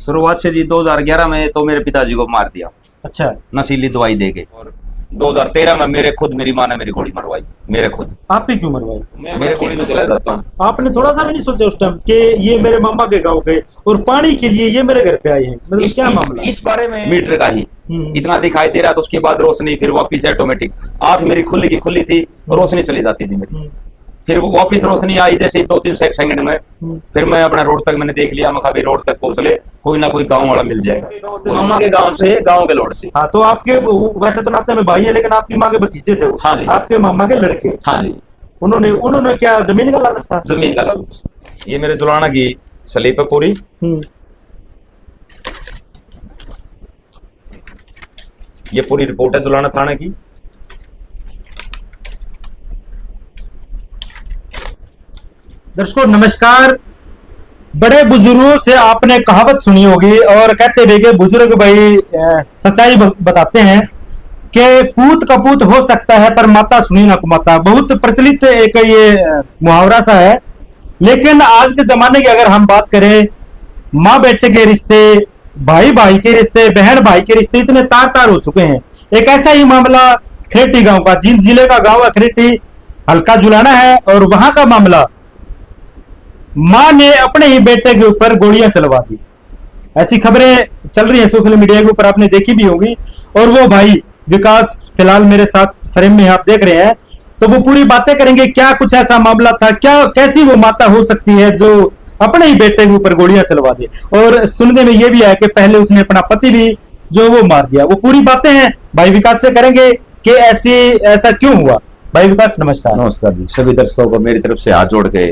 शुरुआत से जी 2011 में तो मेरे पिताजी को मार दिया। अच्छा, नशीली दवाई देके। और 2013 में मेरी माँ ने मेरी गोली मरवाई, मेरे खुद। आप ही क्यों मरवाई? मेरे गोली में चला जाता हूँ। आपने थोड़ा सा भी नहीं सोचा उस टाइम कि ये मेरे मामा के गांव गए और पानी के लिए ये मेरे घर पे आए हैं? मतलब क्या मामला? इस बारे में मीटर का ही इतना दिखाई दे रहा था, उसके बाद रोशनी फिर वापिस ऑटोमेटिक। आंख मेरी खुली थी और रोशनी चली जाती थी मेरी। फिर वो वापिस रोशनी आई जैसे 2-3 सेकंड में। फिर मैं अपना रोड तक मैंने देख लिया, मैं कभी रोड तक पहुंचले कोई ना कोई गांव वाला मिल जाएगा। मामा के गांव से, गांव के लोड से। हाँ, तो आपके वैसे तो नाते में भाई है, लेकिन आपकी माँ के भतीजे थे वो। हाँ जी। आपके मामा के लड़के। हाँ जी। उन्होंने क्या जमीन का लालच था? जमीन का लालच। ये मेरे दुलाना की स्लिप है पूरी। ये पूरी रिपोर्ट है दुलाना थाने की। दर्शकों नमस्कार। बड़े बुजुर्गों से आपने कहावत सुनी होगी और कहते भी कि बुजुर्ग भाई सच्चाई बताते हैं कि पूत कपूत हो सकता है पर माता सुनी ना कुमाता। बहुत प्रचलित एक ये मुहावरा सा है। लेकिन आज के जमाने की अगर हम बात करें, माँ बेटे के रिश्ते, भाई भाई के रिश्ते, बहन भाई के रिश्ते इतने तार तार हो चुके हैं। एक ऐसा ही मामला खरेटी गांव का, जिन जिले का गांव है खरेटी, हल्का जुलाना है, और वहां का मामला मां ने अपने ही बेटे के ऊपर गोलियां चलवा दी। ऐसी खबरें चल रही है सोशल मीडिया के ऊपर, आपने देखी भी होगी। और वो भाई विकास फिलहाल मेरे साथ फ्रेम में आप देख रहे हैं, तो वो पूरी बातें करेंगे। क्या कुछ ऐसा मामला था, क्या कैसी वो माता हो सकती है जो अपने ही बेटे के ऊपर गोलियां चलवा दे। और सुनने में ये भी है कि पहले उसने अपना पति भी जो वो मार दिया। वो पूरी बातें हैं भाई विकास से करेंगे कि ऐसा क्यों हुआ। भाई विकास नमस्कार। नमस्कार जी। सभी दर्शकों को मेरी तरफ से हाथ जोड़ के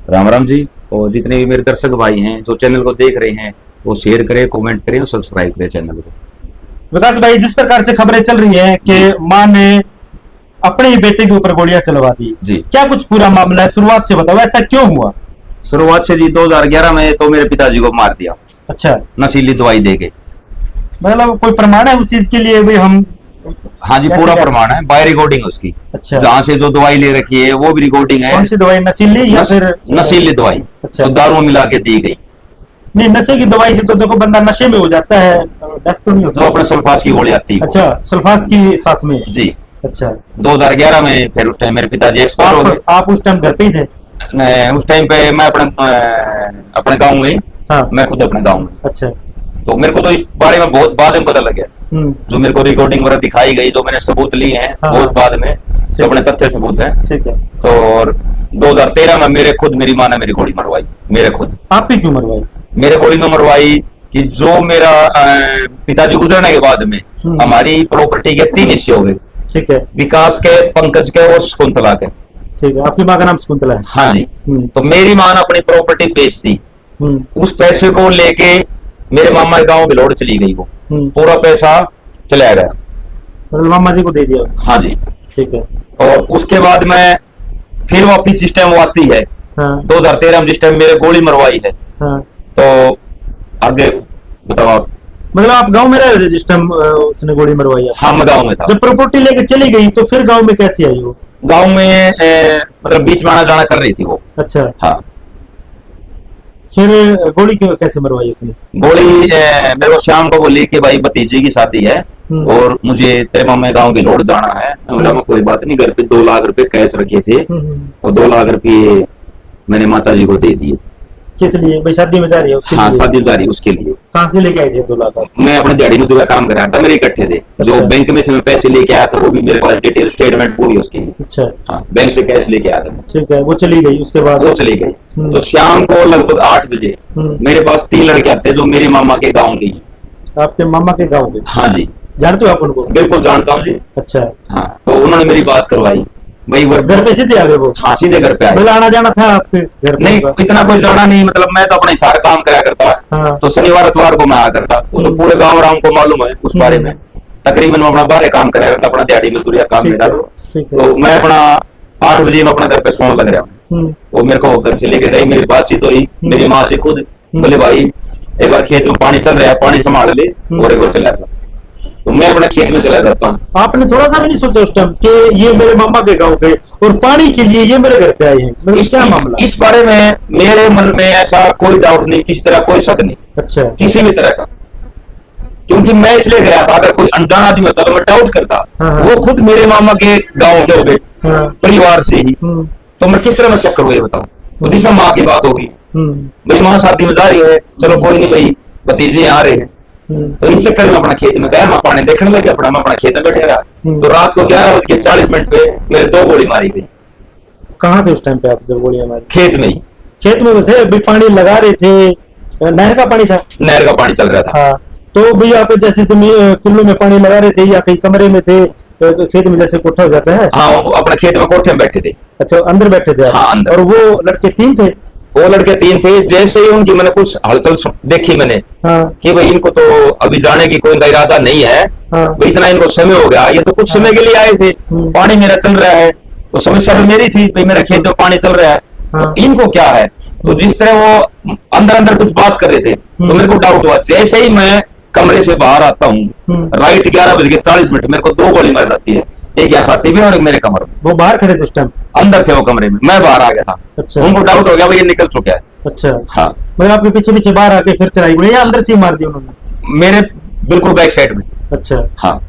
राम राम जी। और जितने भी मेरे दर्शक भाई हैं जो चैनल को देख रहे हैं, वो शेयर करें, कमेंट करें और सब्सक्राइब करें चैनल को। विकास भाई, जिस प्रकार से खबरें चल रही हैं कि मां ने अपने ही बेटे के ऊपर गोलियां चलवा दी जी, क्या कुछ पूरा मामला है? शुरुआत से बताओ, ऐसा क्यों हुआ? शुरुआत से जी 2011 में तो मेरे पिताजी को मार दिया। अच्छा, नशीली दवाई देके। मतलब कोई प्रमाण है उस चीज के लिए भी? हम हाँ जी, पूरा प्रमाण है, बाय रिकॉर्डिंग उसकी। अच्छा, जहाँ से जो दवाई ले रखी है वो भी रिकॉर्डिंग है। कौन सी दवाई? नशीली या फिर नशीली दवाई? अच्छा, तो दारू मिला के दी गई। नहीं, नशे की दवाई से तो देखो बंदा नशे में हो जाता है, डेथ तो नहीं होता। तो अपने सल्फास की गोली आती है। अच्छा, सल्फास की साथ में जी। अच्छा, 2011 में फिर उस टाइम मेरे पिताजी एक्सपायर हो गए। आप उस टाइम घर पे ही थे? उस टाइम पे मैं अपने गाँव में। हाँ, मैं खुद अपने गाँव में। अच्छा, तो मेरे को तो इस बारे में बहुत बाद में पता लग गया। जो मेरे को रिकॉर्डिंग वगैरह दिखाई गई, जो मैंने सबूत लिए हैं बहुत बाद में, जो अपने तथ्य सबूत हैं। ठीक है। तो 2013 में मेरी माँ ने मेरी गोली मरवाई, मेरे खुद। आप ही क्यों मरवाई? मेरे गोली तो मरवाई कि जो मेरा पिताजी गुजरने के बाद में हमारी प्रॉपर्टी के 3 हिस्से हो गए। ठीक है। विकास के, पंकज के और शकुंतला के। ठीक है। आपकी माँ का नाम शकुंतला है? हाँ जी। तो मेरी माँ ने अपनी प्रॉपर्टी बेच दी। उस पैसे को लेके मेरे मामा के गांव बिलोड़ चली गई। वो पूरा पैसा चला गया। मतलब मामा जी को दे दिया? हाँ जी। ठीक है। और उसके बाद में फिर वापिस जिस टाइम वो आती है, 2013 में जिस टाइम मेरे गोली मरवाई है, तो आगे बताओ आप। मतलब आप गांव में रह रहे थे जिस टाइम उसने गोली मरवाई है? हाँ, मैं गांव में था। जब प्रॉपर्टी लेके चली गई तो फिर गांव में कैसे आई वो? गांव में मतलब बीच में आना जाना कर रही थी वो। अच्छा। हाँ। फिर गोली क्यों, कैसे मरवाई उसने? गोली मेरे को शाम को बोली कि भाई भतीजी की शादी है और मुझे तेरे मामा गांव की लोड जाना है। मैं बोला कोई बात नहीं, घर पे 2 लाख रुपए कैश रखे थे और 2 लाख रुपए मैंने माता जी को दे दिए। किस लिए? भाई शादी में जा रही है उसके? हाँ, शादी में जा रही है उसके लिए। कहाँ से लेके आए थे 2 लाख? मैं अपने दिहाड़ी में जो काम कर रहा था, मेरे इकट्ठे थे। जो बैंक में से मैं पैसे लेके आया था वो भी मेरे पास डिटेल स्टेटमेंट पूरी उसकी। अच्छा। हाँ, बैंक से कैश लेके आया था। ठीक है। वो चली गई, उसके बाद? वो चली गई। तो शाम को लगभग 8 बजे मेरे पास 3 लड़के आते जो मेरे मामा के गाँव के। आपके मामा के गाँव के? हाँ जी। जानते हो आप उनको? बिल्कुल जानता हूँ जी। अच्छा। हाँ, तो उन्होंने मेरी बात करवाई। भाई घर पे सीधे आ गए वो? हाँ, सीधे घर पे आए। आना जाना था आपके घर? नहीं, इतना कोई जाना नहीं। मतलब मैं तो अपने सारा काम कराया करता। हाँ। तो शनिवार इतवार को मैं आया करता। तो पूरे गाँव वालों को मालूम है उस बारे में। तकरीबन मैं अपना बाहर काम कराया करता, अपना दिहाड़ी मजदूरी काम में डालो। तो मैं अपना 8 बजे में अपना घर पे सोने लग रहा। वो मेरे को घर से लेके गई, मेरी बातचीत हुई मेरी माँ से खुद। बोले भाई एक बार खेत में पानी चल रहा है, पानी संभाल ले, और एक बार चला था। तो मैं अपने खेत में चला जाता हूँ। आपने थोड़ा सा भी नहीं सोचा उस टाइम कि ये मेरे मामा के गांव के और पानी के लिए ये मेरे घर पे आए हैं? मतलब क्या मामला? इस बारे में मेरे मन में ऐसा कोई डाउट नहीं, किसी तरह कोई शक नहीं। अच्छा। किसी भी तरह का, क्योंकि मैं इसलिए गया था, अगर कोई अनजान आदमी होता तो मैं डाउट करता। वो खुद मेरे मामा के गाँव के हो गए, परिवार से ही, तो मैं किस तरह में शक करूँ ये बताऊँ? तो जिसमें माँ की बात होगी, भाई माँ शादी में जा रही है, चलो कोई नहीं भाई भतीजे आ रहे हैं, तो इस चक्कर में अपना खेत में गया, मैं पानी देखने लगे, मैं अपना खेत में बैठे रहा। तो रात को 11:40 पे मेरे 2 गोली मारी गई। कहाँ थे उस टाइम पे आप जब गोलियां मारी? खेत में ही। खेत में थे, अभी पानी लगा रहे थे, नहर का पानी था? नहर का पानी चल रहा था। हाँ, तो भाई आप जैसे कुल्लू में पानी लगा रहे थे या कहीं कमरे में थे, खेत में जैसे कोठा हो जाता है? हाँ, अपने खेत में कोठे में बैठे थे। अच्छा, अंदर बैठे थे? हाँ, अंदर। और वो लड़के 3 थे? वो लड़के 3 थे। जैसे ही उनकी मैंने कुछ हलचल देखी मैंने, कि भाई इनको तो अभी जाने की कोई इरादा नहीं है, भाई इतना इनको समय हो गया, ये तो कुछ समय के लिए आए थे, पानी मेरा चल रहा है, तो समस्या तो मेरी थी, भाई मेरा खेत में पानी चल रहा है, तो इनको क्या है? तो जिस तरह वो अंदर अंदर कुछ बात कर रहे थे, तो मेरे को डाउट हुआ। जैसे ही मैं कमरे से बाहर आता हूँ, राइट 11:40 मेरे को 2 गोली मार जाती है, एक यहाँ छाती में और एक मेरे कमर में। वो बाहर खड़े थे उस टाइम? अंदर थे वो कमरे में, मैं बाहर आ गया था। अच्छा। उनको डाउट हो गया भाई ये निकल चुका है। अच्छा। हाँ, मतलब आपके पीछे पीछे बाहर आके फिर चलाई गोली या अंदर से ही मार दी उन्होंने? मेरे बिल्कुल बैक साइड में। अच्छा। हाँ।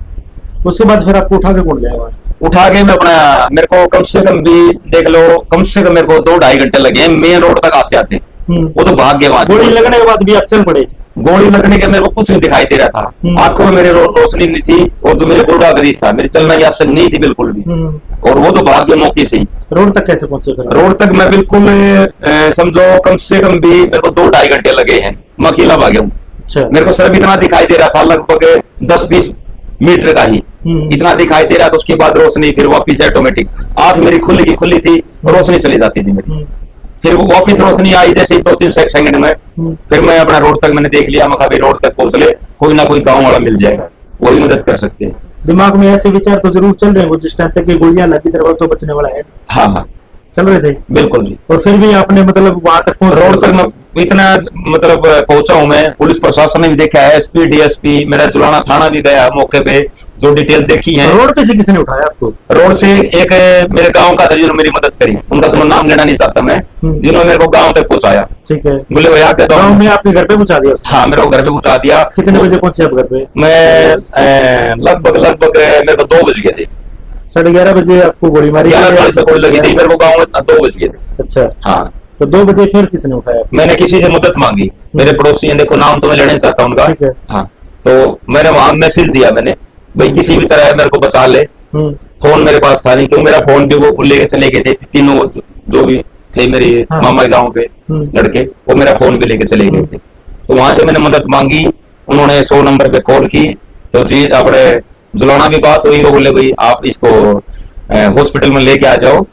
उसके बाद फिर आपको उठा के कौन गया वहां से? उठा के मैं अपना, मेरे को कम से कम भी देख लो, कम से कम मेरे को 2-2.5 घंटे लगे मेन रोड तक आते आते। वो तो भाग गए वहां से। गोली लगने के बाद भी आप चल पड़े? गोली लगने के मेरे को कुछ नहीं दिखाई दे रहा था, आंखों में मेरे रोशनी नहीं थी, और जो मेरे गुर्दा गरीज था, मेरी चलना की आवश्यक नहीं थी बिल्कुल भी, और वो तो भाग गए मौके से ही। रोड तक कैसे पहुंचे? रोड तक मैं बिल्कुल समझो कम से कम भी मेरे को 2-2.5 घंटे लगे हैं, मैं अकेला भाग गया हूँ। अच्छा। मेरे को सिर्फ इतना दिखाई दे रहा था, लगभग 10-20 मीटर का ही इतना दिखाई दे रहा था। उसके बाद रोशनी फिर वापिस ऑटोमेटिक, आंख मेरी खुली थी, रोशनी चली जाती थी मेरी, फिर वो वापिस रोशनी आई जैसे 2-3 सेकंड में, फिर मैं अपना रोड तक मैंने देख लिया, मैं कहा रोड तक पहुंच ले, कोई ना कोई गांव वाला मिल जाएगा, वही मदद कर सकते हैं। दिमाग में ऐसे विचार तो जरूर चल रहे हैं जिस टाइम तक गोलियां लगी तरह तो बचने वाला है? हाँ हाँ, चल रहे थे बिल्कुल जी। और फिर भी आपने मतलब वहां तक रोड तक मैं इतना मतलब पहुंचा हूं। मैं पुलिस प्रशासन ने भी देखा है, SP DSP, मेरा जुलाना थाना भी गया मौके पे, जो डिटेल देखी है। रोड पे से किसने उठाया आपको? रोड से एक मेरे गांव का था जिन्होंने मेरी मदद करी, उनका तो नाम लेना नहीं चाहता मैं, जिन्होंने मेरे को गांव तक पहुंचाया। ठीक है। बोले भैया गांव में आपके घर पे पहुंचा दिया? हाँ, मेरे को घर पे पहुंचा दिया। कितने बजे पहुंचे आप घर पे? मैं लगभग मेरे को 2 बज गए थे। 11:30 बजे आपको गोली मारी? 11:40 गोली लगी थी मेरे को गाँव में, 2 बज गए थे। अच्छा। हाँ, तो 2 बजे फिर किसने उठाया? मैंने किसी से मदद मांगी, मेरे पड़ोसी हैं, देखो नाम तो मैं लेना नहीं चाहता उनका। हाँ, तो मैंने वहां मैसेज दिया, मैंने भाई किसी भी तरह मेरे को बचा ले। फोन मेरे पास था नहीं, क्योंकि मेरा फोन भी वो लेके चले गए थे, तीनों जो भी थे मेरे मामा गाँव के लड़के, वो मेरा फोन भी लेके चले गए थे। तो वहां से मैंने मदद मांगी, उन्होंने 100 नंबर पे कॉल की, तो जी अपने जुलाना भी बात हुई, वो बोले भाई आप इसको हॉस्पिटल में लेके आ जाओ,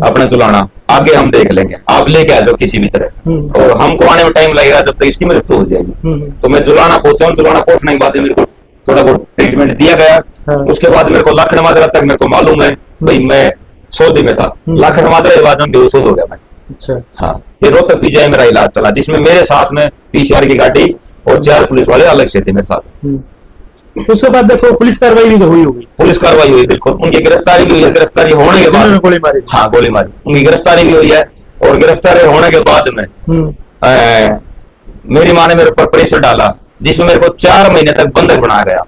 अपना जुलाना आगे हम देख लेंगे, आप लेके आ जाओ किसी भी तरह, और हमको आने में टाइम लगेगा, जब तक इसकी मृत्यु हो जाएगी। तो मैं जुलाना पहुंचा हूँ, जुलाना पहुंचने के बाद मेरे को थोड़ा बहुत ट्रीटमेंट दिया गया। उसके बाद मेरे को लाखन माजरा तक मेरे को मालूम है भाई, मैं सऊदी में था, लाखन माजरा के बाद में बेहोश हो गया मैं। अच्छा। हाँ, फिर रोहतक PGI मेरा इलाज चला, जिसमें मेरे साथ में PCR की गाड़ी और 4 पुलिस वाले अलग से थे मेरे साथ। उसके बाद देखो पुलिस कार्रवाई भी तो हुई होगी? पुलिस कार्रवाई हुई, बिल्कुल। उनकी गिरफ्तारी भी हुई है, गिरफ्तारी होने के बाद गोली मारी? हाँ, गोली मारी, उनकी गिरफ्तारी भी हुई है, और गिरफ्तारी होने के बाद में मेरी माँ ने मेरे ऊपर प्रेशर डाला, जिसमें मेरे को 4 महीने तक बंधक बनाया गया।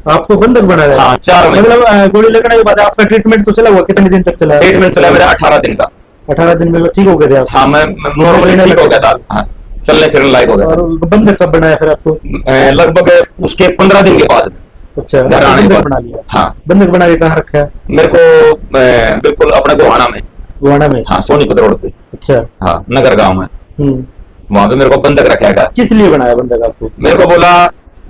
आपको बंधक बनाया? हाँ, 4 महीने। मतलब गोली लगने के बाद आपका ट्रीटमेंट तो चला हुआ, कितने दिन तक चला? ट्रीटमेंट चला मेरा 18 दिन का। 18 दिन में ठीक हो गए थे आप? हाँ, मैं नॉर्मली ठीक हो गया था। हाँ, चलने फिरने लायक हो गया। और बंधक कब बनाया फिर आपको? लगभग उसके 15 दिन के बाद। अच्छा, बंधक बना लिया? हाँ। बंधक बना के कहाँ रखा है? मेरे को बिल्कुल अपने गोहाना में। गोहाना में? हाँ, सोनीपत रोड पे। अच्छा। हाँ, नगर गांव में, वहां पे मेरे को बंधक रखा है। किस लिए बनाया बंधक आपको? मेरे को बोला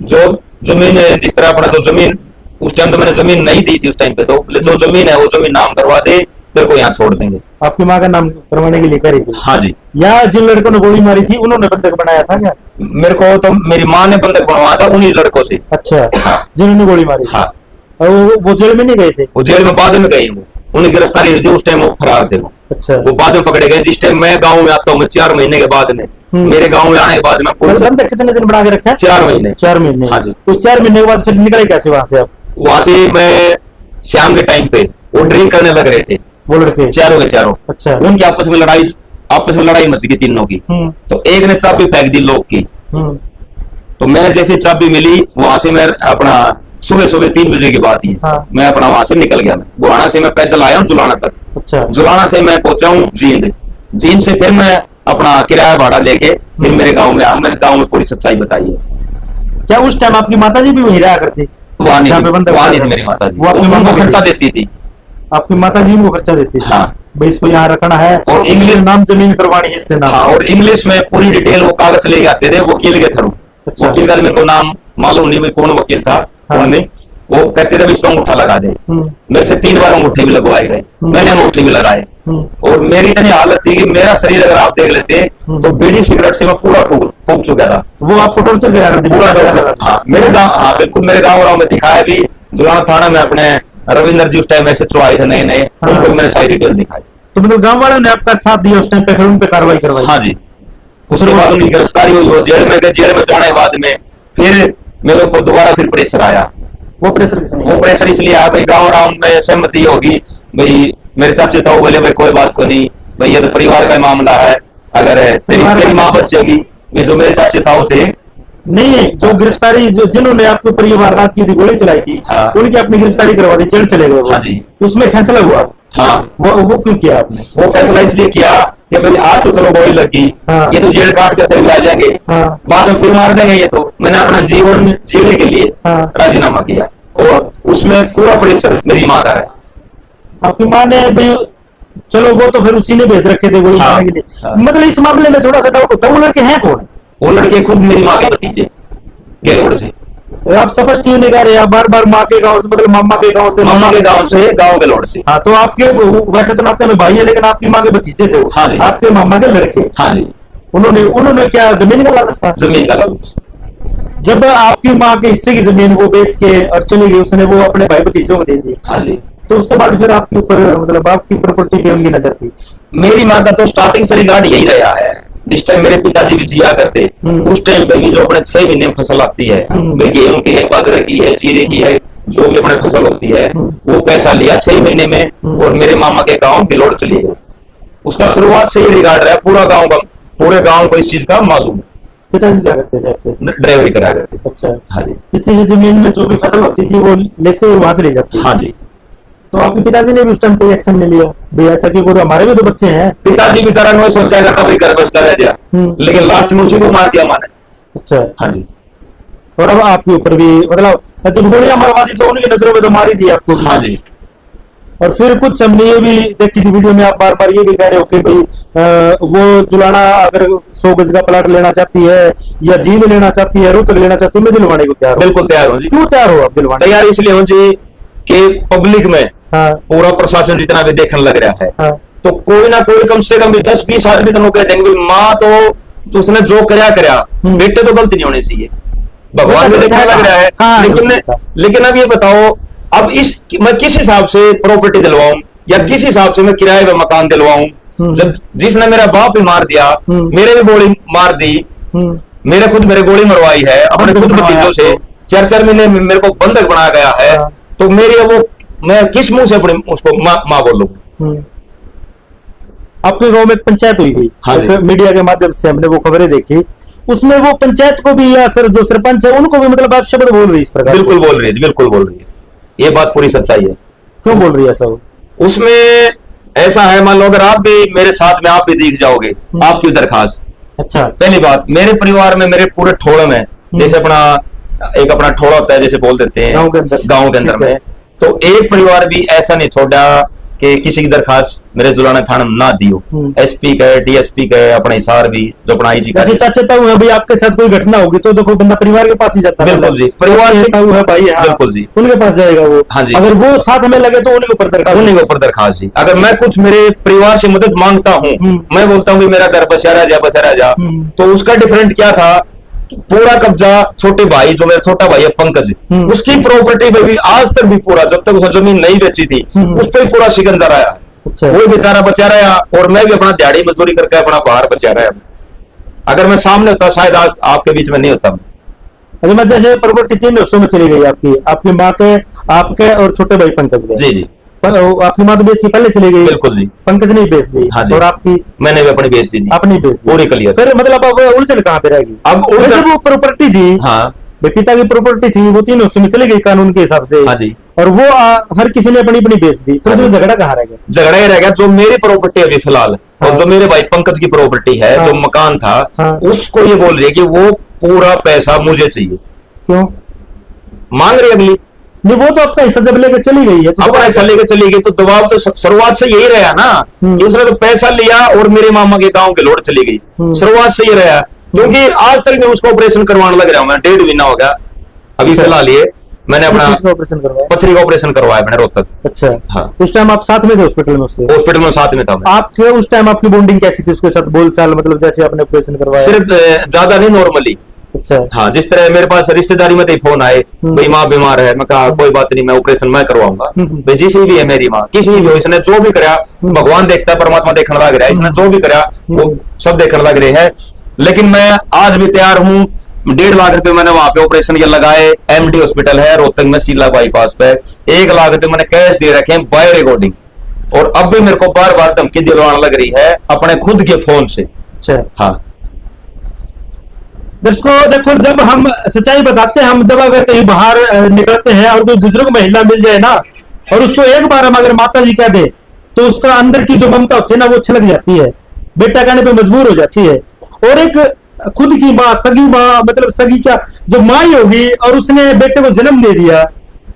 जो जमीन है, जिस तरह अपना, तो जमीन उस टाइम तो मैंने जमीन नहीं दी थी उस टाइम पे, तो जो जमीन है वो जमीन नाम करवा दे, तेरे को यहाँ छोड़ देंगे। आपकी माँ का नाम करवाने के लिए करी थी? हाँ जी। या जिन लड़कों ने गोली मारी थी उन्होंने बंधक बनाया था क्या? मेरे को तो मेरी माँ ने बंधक बनवाया था उन्हीं लड़कों से। अच्छा। हाँ। जिन्होंने गोली मारी? हाँ। और वो जेल में नहीं गए थे? वो जेल में बाद में गए, वो उन्हें गिरफ्तारी हुई थी, उस टाइम वो फरार थे। वो अच्छा, वो बाद में पकड़े गए। जिस टाइम मैं गाँव में आता हूँ, 4 महीने के बाद में मेरे गांव में आने के बाद में बंधक कितने दिन बना के रखा है? 4 महीने। 4 महीने। हाँ जी। तो 4 महीने के बाद फिर निकले कैसे वहां से आप? वहां से मैं शाम के टाइम पे वो ड्रिंक करने लग रहे थे वो लड़के चारों के चारों। अच्छा। उनकी आपस में लड़ाई मच गई तीनों की। तो एक ने चाबी फेंक दी लॉक की। तो मैंने जैसे चाबी मिली वहां से मैं अपना सुबह 3 बजे की बात ही हाँ। मैं अपना वहां से निकल गया। मैं बुराना से मैं पैदल आया हूँ जुलाना तक। अच्छा। जुलाना से मैं पहुंचा हूँ जींद से फिर मैं अपना किराया भाड़ा लेके फिर मेरे गांव में आया। मैंने गांव में पूरी सच्चाई बताई है। क्या उस टाइम आपकी माता जी भी वहीं रहा करती? वहां नहीं थी मेरी माता जी। वो अपनी उनको खर्चा देती थी। आपकी माता जी को खर्चा देती थी? हाँ। भाई इसको यहाँ रखना है और इंग्लिश नाम जमीन करवानी है इससे नाम। हाँ, और इंग्लिश में पूरी डिटेल वो कागज लेके आते थे वकील के थ्रू। अच्छा। वकील का मेरे को नाम मालूम नहीं कौन वकील था। हाँ। वो कहते थे इसको अंगूठा लगा दे। मेरे से 3 बार अंगूठे भी लगवाए गए। मैंने अंगूठे भी लगाए। और मेरी इतनी हालत थी कि मेरा शरीर अगर आप देख लेते तो बीड़ी सिगरेट से मैं पूरा फूक चुका था। वो आपको टॉर्चर किया पूरा। हाँ मेरे गाँव, हाँ बिल्कुल मेरे गाँव में दिखाया भी। जुलाना थाना में अपने रविंदर जी उस टाइम ऐसे चुआए थे नए नए। उनको मैंने सारी डिटेल दिखाई। तो मतलब गाँव वालों ने आपका साथ दिया उस टाइम पे, फिर उन पे कार्रवाई करवाई? हाँ जी। उसके बाद उनकी गिरफ्तारी हुई। जेल में गए। जेल में जाने के बाद में फिर मेरे ऊपर दोबारा फिर प्रेशर आया। वो प्रेशर इसलिए आया भाई गाँव राम में सहमति होगी। भाई मेरे चाचे ताऊ बोले भाई कोई बात को नहीं भाई ये तो परिवार का मामला है। अगर तेरी माँ बच जाएगी। ये जो मेरे चाचे ताऊ थे नहीं, जो गिरफ्तारी जिन्होंने आपके ऊपर ये वारदात की थी, गोली चलाई थी, हाँ। उनकी अपनी गिरफ्तारी करवा दी, जेल चले गए। हाँ जी। उसमें फैसला हुआ। हाँ। वो क्यों किया आपने? वो फैसला इसलिए किया कि भाई आज तो चलो गोली लगी। हाँ। ये तो जेल काट के चले आ जाएंगे। हाँ। बाद में फिर मार देंगे। ये तो मैंने अपना जीवन जीने के लिए राजीनामा किया। और उसमें पूरा प्रेशर मेरी माँ का है। आपकी माँ ने भी चलो वो तो फिर उसी ने भेज रखे थे गोली मारने के लिए। मतलब इस मामले में थोड़ा सा डाउट होता है, वो लड़के हैं कौन? वो लड़के खुद मेरी माँ के भतीजे गेलोड़ से। आप स्पष्ट क्यों नहीं कह रहे? आप बार माँ के गांव से, मतलब मामा के गांव से? मामा के गांव से, गांव गेलोड़ से। हाँ, तो आपके वैसे तो नाते में भाई है, लेकिन आपकी माँ के भतीजे थे। हाँ जी। आपके मामा के लड़के। हाँ जी। उन्होंने क्या जमीन का लालच था? जमीन का लालच। जब आपकी माँ के हिस्से की जमीन वो बेच के और चली गई, उसने वो अपने भाई भतीजों को दे दी। हाँ जी। तो उसके बाद फिर आपके ऊपर, मतलब आपकी प्रॉपर्टी की उनकी नजर थी? मेरी माँ का तो स्टार्टिंग से रिगार्ड यही रहा है। जिस टाइम मेरे पिताजी भी दिया करते उस टाइम पे जो अपने 6 महीने में फसल आती है, गेहूं की है, बाजरे की है, जीरे की है, जो भी अपने फसल होती है, वो पैसा लिया 6 महीने में और मेरे मामा के गाँव गेलोड़ चली गई। उसका शुरुआत से ही रिगार्ड रहा। पूरे गाँव को इस चीज का मालूम है। पिताजी क्या करते थे? ड्राइवरी करा करते। अच्छा। हाँ जी। किसी जमीन में जो भी फसल होती थी वो लेते हुए वहां चले जाते? हाँ जी। तो आपके पिताजी ने भी उस टाइम कोई एक्शन नहीं लिया भाई ऐसा कि हमारे भी तो बच्चे हैं? पिताजी बेचारा नहीं सोचा करता भाई घर बचता रह गया, लेकिन लास्ट में उसी को मार दिया माने। अच्छा। हाँ जी। और अब आपके ऊपर भी, मतलब जब गोलियां मरवा दी तो उनकी नजरों में तो मार ही दिया आपको? हाँ जी। और फिर कुछ हमने ये भी देखी थी वीडियो में, आप बार बार ये भी कह रहे हो कि भाई वो जुलाना अगर 100 गज का प्लाट लेना चाहती है या जींद लेना चाहती है, रोहतक लेना चाहती है, मैं दिलवाने को तैयार हूं। बिल्कुल तैयार हूँ जी। क्यों तैयार हो आप दिलवाने? तैयार इसलिए हूँ जी कि पब्लिक में पूरा प्रशासन जितना भी देखने लग रहा है, तो कोई ना कोई कम से कम 10-20 आदमी तो कह देंगे माँ तो उसने जो कराया बेटे तो गलती नहीं होनी चाहिए। भगवान भी देखने लग रहा है। लेकिन अब ये बताओ, अब मैं किस हिसाब से प्रॉपर्टी दिलवाऊं या किस हिसाब से मैं किराए पे मकान दिलवाऊं? जब जिसने मेरा बाप ही मार दिया, मेरे भी गोली मार दी, मेरे गोली मरवाई है अपने खुद भतीजों से, 4-4 महीने में मेरे को बंधक बनाया गया है, तो मेरे वो मैं किस मुंह से अपने उसको माँ बोलूं? आपके गांव में एक पंचायत हुई थी। हाँ जी। मीडिया के माध्यम से हमने वो खबरें देखी, उसमें वो पंचायत को भी या सर जो सरपंच है उनको भी, मतलब आप शब्द बोल रही है इस प्रकार? बिल्कुल बोल रही है, बिल्कुल बोल रही है। ये बात पूरी सच्चाई है। क्यों बोल रही है ऐसा? उसमें ऐसा है, मान लो अगर आप भी मेरे साथ में आप भी दिख जाओगे, आपकी दरखास्त। अच्छा। पहली बात, मेरे परिवार में मेरे पूरे ठोड़ में, जैसे अपना ठोड़ा होता है जैसे बोल देते हैं गाँव के अंदर में, तो एक परिवार भी ऐसा नहीं छोड़ा कि किसी की दरखास्त मेरे जुलाना थाना में ना दियो। एसपी का, डीएसपी का, अपने हिसार भी जो अपना आईजी का। चाहता हूँ भाई आपके साथ कोई घटना होगी तो देखो बंदा परिवार के पास ही जाता है। बिल्कुल जी, परिवार से है भाई। हाँ, बिल्कुल जी, उनके पास जाएगा वो। हाँ जी। अगर वो साथ में लगे तो उन्हीं के ऊपर दरखास्त जी। अगर मैं कुछ मेरे परिवार से मदद मांगता हूँ, मैं बोलता हूँ कि मेरा घर बसा रह जा, तो उसका डिफरेंट क्या था? पूरा कब्जा छोटे भाई, जो मेरा छोटा भाई है पंकज, उसकी प्रॉपर्टी में भी आज तक भी पूरा, जब तक उसने जमीन नहीं बेची थी, उस पर पूरा शिकंजा रहा। अच्छा। वो बेचारा बचा रहा, और मैं भी अपना दिहाड़ी मजदूरी करके अपना बाहर बचा रहा। अगर मैं सामने होता शायद आपके बीच में नहीं होता। अरे मैं जैसे प्रॉपर्टी 3 हिस्सों में चली गई आपकी माँ के, आपके और छोटे भाई पंकज के। जी जी। आपकी माँ तो बेच के पहले चली गई। बिल्कुल जी। पंकज ने बेच दी। हाँ जी। और आपकी? मैंने भी अपनी बेच दी। अपनी बेच दी पूरी क्लियर। फिर मतलब अब उलझन कहाँ पे रहेगी? अब जब वो प्रॉपर्टी थी, हाँ, पिता की प्रॉपर्टी थी, वो 3 हिस्सों में चली गई कानून के हिसाब से। हाँ जी। और वो हर किसी ने अपनी अपनी बेच दी, तो उसमें झगड़ा कहाँ रह गया? झगड़ा ही रह गया जो मेरी प्रॉपर्टी अभी फिलहाल, और जो मेरे भाई पंकज की प्रॉपर्टी है, जो मकान था, उसको ये बोल रही है कि वो पूरा पैसा मुझे चाहिए। क्यों मांग रही अगली? नहीं, वो तो अपना हिस्सा जब लेकर चली गई है, तो अपना हिस्सा लेकर चली गई, तो दबाव तो शुरुआत से यही रहा ना कि उसने तो पैसा लिया और मेरे मामा के गांव के लोड चली गई। शुरुआत से ही रहा, क्योंकि आज तक मैं उसको ऑपरेशन करवाने लग रहा हूं। मैं 1.5 महीना हो गया अभी फिलहाल ये मैंने अपना ऑपरेशन करवाया, पथरी का ऑपरेशन करवाया मैंने रोहतक। अच्छा। हाँ। उस टाइम आप साथ में थे हॉस्पिटल में? उसके हॉस्पिटल में साथ में था मैं। आपके उस टाइम आपकी बॉन्डिंग कैसी थी उसके साथ? बोलचाल मतलब जैसे आपने ऑपरेशन करवाया? सिर्फ ज्यादा नहीं, नॉर्मली। अच्छा। हाँ, जिस तरह मेरे पास रिश्तेदारी में फोन आए, भाई माँ बीमार है, मैं कहा कोई बात नहीं, मैं ऑपरेशन मैं करवाऊंगा। भाई जिसी भी है मेरी माँ, किसी भी हो, इसने जो भी करा, भगवान देखता है, परमात्मा देखने लग रहा है, इसने जो भी करा वो सब देखने लग रहे हैं। लेकिन मैं आज भी तैयार हूँ। 1.5 लाख रुपए मैंने वहां पे ऑपरेशन के लगाए। एमडी हॉस्पिटल है रोहतक में, शीला बाईपास पे। 1 लाख रुपए मैंने कैश दे रखे हैं बाय रिकॉर्डिंग, और अब भी मेरे को बार बार धमकी दिलवाने लग रही है अपने खुद के फोन से। अच्छा। हाँ दर्शकों देखो, जब हम सच्चाई बताते हैं, हम जब अगर कहीं बाहर निकलते हैं और कोई बुजुर्ग महिला मिल जाए ना, और उसको एक बार हम अगर माता जी कह दे, तो उसका अंदर की जो ममता होती है ना, वो छलक जाती है, बेटा कहने पे मजबूर हो जाती है। और एक खुद की माँ, सगी माँ, मतलब सगी क्या, जो माँ ही होगी, और उसने बेटे को जन्म दे दिया,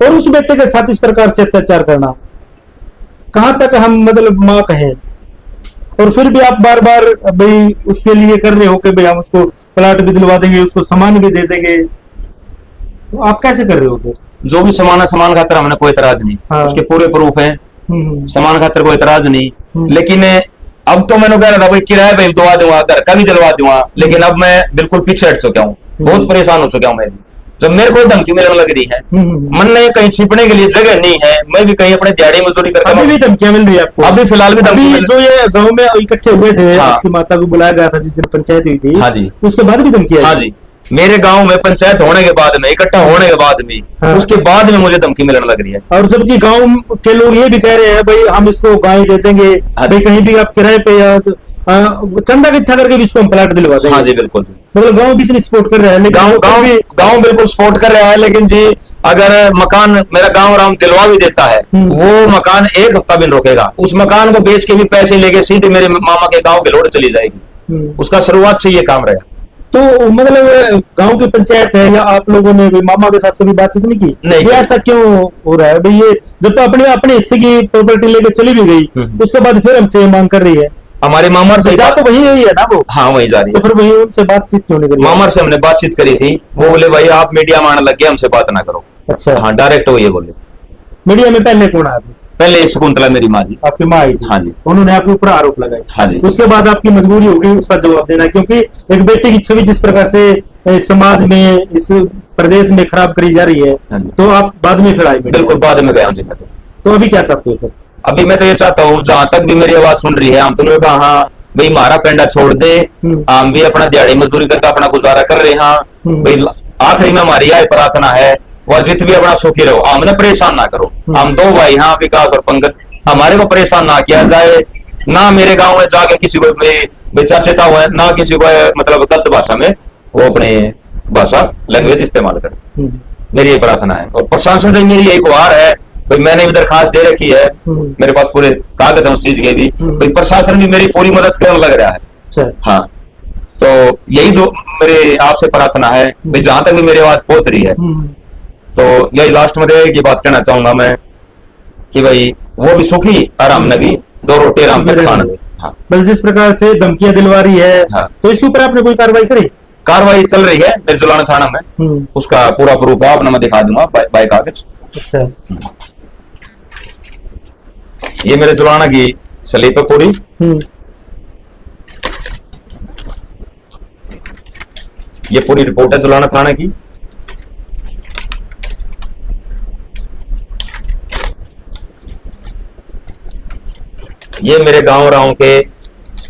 और उस बेटे के साथ इस प्रकार से अत्याचार करना, कहां तक हम मतलब माँ कहें? और फिर भी आप बार बार भाई उसके लिए कर रहे हो कि भाई हम उसको प्लाट भी दिलवा देंगे, उसको सामान भी दे देंगे, तो आप कैसे कर रहे हो? जो भी सामान है, सामान खातर हमने कोई एतराज नहीं। हाँ। उसके पूरे प्रूफ है, सामान खातर कोई एतराज नहीं। लेकिन अब तो मैंने कह रहा था भाई किराया भी दवा दूंगा, घर का भी दिलवा दूंगा, लेकिन अब मैं बिल्कुल पीछे हट चुका हूँ, बहुत परेशान हो चुका हूँ। मैं भी जब मेरे को धमकी मिलने लग रही है, मन में कहीं छिपने के लिए जगह नहीं है, मैं भी कहीं अपने दिहाड़ी मजदूरी करके। अभी भी धमकियां मिल रही है आपको? अभी फिलहाल भी धमकी। जो ये गांव में इकट्ठे हुए थे, हाँ। आपकी माता को बुलाया गया था जिस दिन पंचायत हुई थी, हाँ जी, उसके बाद भी धमकी? हाँ जी, मेरे गांव में पंचायत होने के बाद में, इकट्ठा होने के बाद में, हाँ। उसके बाद में मुझे धमकी मिलने लग रही है। और जबकि गांव के लोग ये भी कह रहे हैं भाई हम इसको गाय दे देंगे, भाई कहीं भी आप किराए पे या चंदा इकट्ठा करके भी इसको हम प्लाट दिलवा देंगे। हाँ जी बिल्कुल। मतलब गांव भी इतनी सपोर्ट कर रहा है, गांव बिल्कुल सपोर्ट कर रहा है। लेकिन जी अगर मकान मेरा गांव राम दिलवा भी देता है, वो मकान 1 हफ्ता भी रोकेगा, उस मकान को बेच के भी पैसे लेके सीधे मेरे मामा के गांव के लोड चली जाएगी। उसका शुरुआत से ये काम रहा। तो मतलब गांव की पंचायत है या आप लोगों ने भी मामा के साथ कभी बातचीत नहीं की? नहीं। ये ऐसा क्यों हो रहा है भाई? ये जब तो अपने हिस्से की प्रॉपर्टी लेके चली भी गई, उसके बाद फिर हमसे मांग कर रही है। हमारे मामा से तो वही है ना वो? हाँ वही जा रही है। तो फिर वही उनसे बातचीत क्यों नहीं करी? मामा से हमने बातचीत करी थी, वो बोले भाई आप मीडिया में आने लग गए, हमसे बात ना करो। अच्छा। हाँ डायरेक्ट वो ये बोले। मीडिया में पहले कौन आया था? पहले शकुंतला मेरी माँ जी। आपकी माँ आई थी? हाँ जी। उन्होंने आपके ऊपर आरोप लगाए? हाँ जी। उसके बाद आपकी मजबूरी होगी उसका जवाब देना, क्योंकि एक बेटे की छवि जिस प्रकार से समाज में, इस प्रदेश में खराब करी जा रही है, तो आप बाद में फिर आए? बिल्कुल बाद में गया। तो अभी क्या चाहते हो फिर? अभी मैं तो ये चाहता हूँ, जहां तक भी मेरी आवाज सुन रही है, हम तुमने कहा हाँ भाई हमारा पेंडा छोड़ दे, हम भी अपना दिहाड़ी मजदूरी करके अपना गुजारा कर रहे हैं भाई। आखिरी में हमारी यह प्रार्थना है, वर्जित भी अपना सुखी रहो, हमने परेशान ना करो। हम 2 भाई, हाँ विकास और पंकज, हमारे को परेशान ना किया जाए, ना मेरे गांव में जाके किसी को बेचर्चिता हुआ, ना किसी को मतलब गलत भाषा में वो अपने भाषा लैंग्वेज इस्तेमाल करे। मेरी ये प्रार्थना है। और प्रशासन से मेरी यही गुहार है भाई, मैंने भी दरखास्त दे रखी है, मेरे पास पूरे कागज है उस चीज के भी, भाई प्रशासन भी मेरी पूरी मदद करने लग रहा है। हाँ तो यही दो मेरे आपसे प्रार्थना है भाई, जहां तक भी मेरी आवाज पहुंच रही है, तो यही लास्ट में ये बात कहना चाहूंगा मैं कि भाई वो भी सुखी और हमने भी 2 रोटी आराम पे खाना दे। हाँ। बस जिस प्रकार से धमकियां दिलवा रही है, हाँ। तो इसके ऊपर आपने कोई कार्रवाई करी? कार्रवाई चल रही है मेरे जुलाना थाना में, उसका पूरा प्रूफ आपने मैं दिखा दूंगा बाय कागज। अच्छा। ये मेरे जुलाना की स्लिप है पूरी, ये पूरी रिपोर्ट है जुलाना थाना की। ये मेरे गांव राव के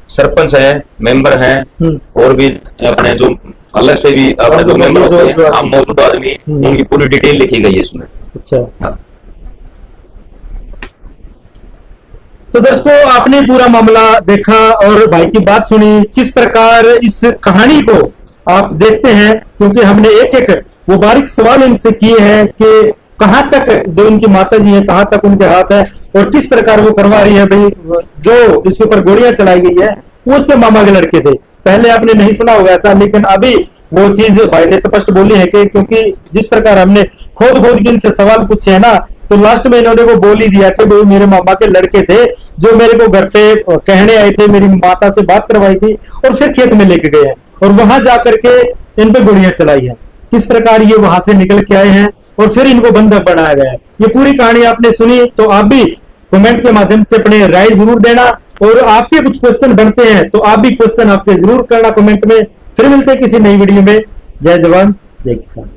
सरपंच है, मेंबर हैं और भी अपने जो अलग से भी अपने जो मेंबर होते हैं, हम मौजूदा आदमी, उनकी पूरी डिटेल लिखी गई है इसमें। अच्छा। हाँ। तो दर्शकों, आपने पूरा मामला देखा और भाई की बात सुनी, किस प्रकार इस कहानी को आप देखते हैं, क्योंकि हमने एक एक वो बारीक सवाल इनसे किए हैं कि कहां तक जो उनकी माता जी है, कहां तक उनके हाथ है और किस प्रकार वो करवा रही है। भाई जो इसके ऊपर गोलियां चलाई गई है वो उसके मामा के लड़के थे। पहले आपने नहीं सुना होगा ऐसा, लेकिन अभी वो चीज भाई ने स्पष्ट बोली है कि क्योंकि जिस प्रकार हमने खोद के इनसे सवाल पूछे है ना, तो लास्ट में इन्होंने वो बोल ही दिया कि भाई मेरे मामा के लड़के थे जो मेरे को घर पे कहने आए थे, मेरी माता से बात करवाई थी और फिर खेत में लेके गए हैं और वहां जाकर के इन पे गोलियां चलाई है। किस प्रकार ये वहां से निकल के आए हैं और फिर इनको बंधक बनाया गया है। ये पूरी कहानी आपने सुनी, तो आप भी कमेंट के माध्यम से अपने राय जरूर देना और आपके कुछ क्वेश्चन बनते हैं तो आप भी क्वेश्चन आपके जरूर करना कमेंट में। फिर मिलते हैं किसी नई वीडियो में। जय जवान जय किसान।